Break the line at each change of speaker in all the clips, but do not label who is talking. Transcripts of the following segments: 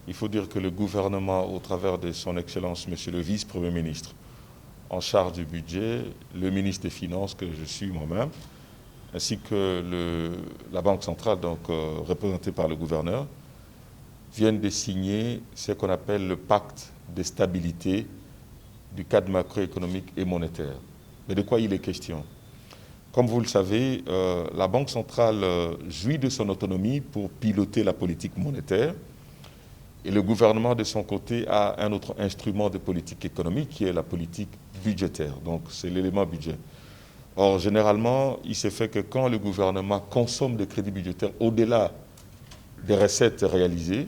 il faut dire que le gouvernement, au travers de son Excellence, Monsieur le Vice-Premier ministre, en charge du budget, le ministre des Finances, que je suis moi-même, ainsi que la Banque centrale, donc représentée par le gouverneur, viennent de signer ce qu'on appelle le pacte de stabilité du cadre macroéconomique et monétaire. Mais de quoi il est question? Comme vous le savez, la Banque centrale jouit de son autonomie pour piloter la politique monétaire et le gouvernement, de son côté, a un autre instrument de politique économique qui est la politique budgétaire. Donc, c'est l'élément budget. Or, généralement, il se fait que quand le gouvernement consomme des crédits budgétaires au-delà des recettes réalisées,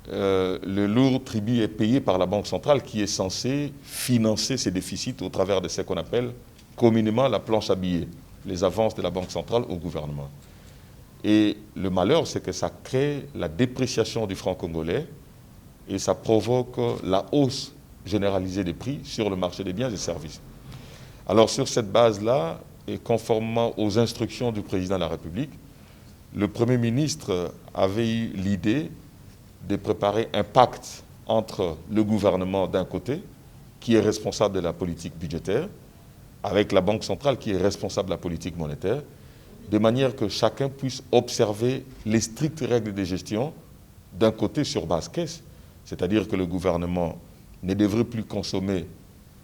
le lourd tribut est payé par la Banque centrale qui est censée financer ces déficits au travers de ce qu'on appelle communément la planche à billets, les avances de la Banque centrale au gouvernement. Et le malheur, c'est que ça crée la dépréciation du franc congolais et ça provoque la hausse généralisée des prix sur le marché des biens et services. Alors sur cette base-là, et conformément aux instructions du président de la République, le Premier ministre avait eu l'idée de préparer un pacte entre le gouvernement d'un côté, qui est responsable de la politique budgétaire, avec la Banque centrale qui est responsable de la politique monétaire, de manière que chacun puisse observer les strictes règles de gestion d'un côté sur base caisse, c'est-à-dire que le gouvernement ne devrait plus consommer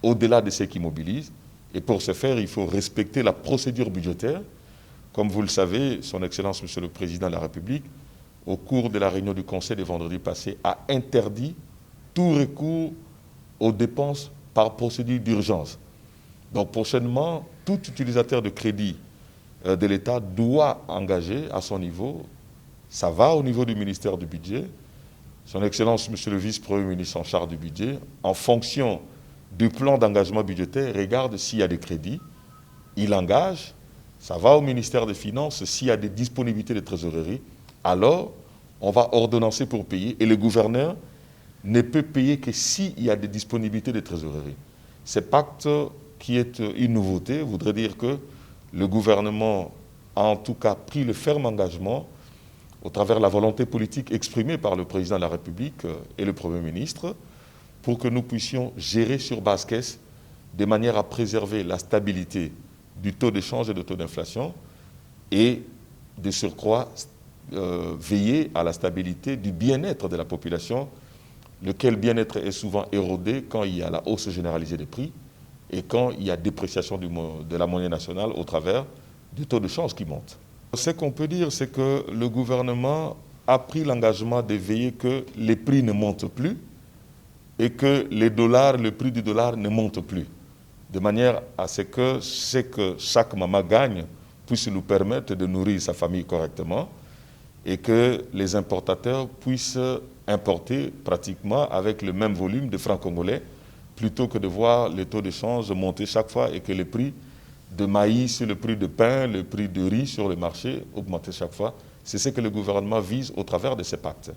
au-delà de ce qui mobilise, et pour ce faire, il faut respecter la procédure budgétaire. Comme vous le savez, Son Excellence, Monsieur le Président de la République, au cours de la réunion du Conseil de vendredi passé, a interdit tout recours aux dépenses par procédure d'urgence. Donc prochainement, tout utilisateur de crédit de l'État doit engager à son niveau, ça va au niveau du ministère du Budget, Son Excellence, Monsieur le Vice-Premier ministre en charge du budget, en fonction du plan d'engagement budgétaire, regarde s'il y a des crédits, il engage, ça va au ministère des Finances, s'il y a des disponibilités de trésorerie, alors on va ordonnancer pour payer et le gouverneur ne peut payer que s'il y a des disponibilités de trésorerie. Ce pacte qui est une nouveauté voudrait dire que le gouvernement a en tout cas pris le ferme engagement au travers de la volonté politique exprimée par le président de la République et le Premier ministre pour que nous puissions gérer sur base caisse de manière à préserver la stabilité du taux d'échange et du taux d'inflation et de surcroît veiller à la stabilité du bien-être de la population, lequel bien-être est souvent érodé quand il y a la hausse généralisée des prix et quand il y a dépréciation de la monnaie nationale au travers du taux de change qui monte. Ce qu'on peut dire, c'est que le gouvernement a pris l'engagement de veiller que les prix ne montent plus et que le prix du dollar ne monte plus, de manière à ce que chaque maman gagne puisse nous permettre de nourrir sa famille correctement et que les importateurs puissent importer pratiquement avec le même volume de francs congolais plutôt que de voir les taux de change monter chaque fois et que les prix de maïs, le prix de pain, le prix de riz sur le marché augmenter chaque fois. C'est ce que le gouvernement vise au travers de ces pactes.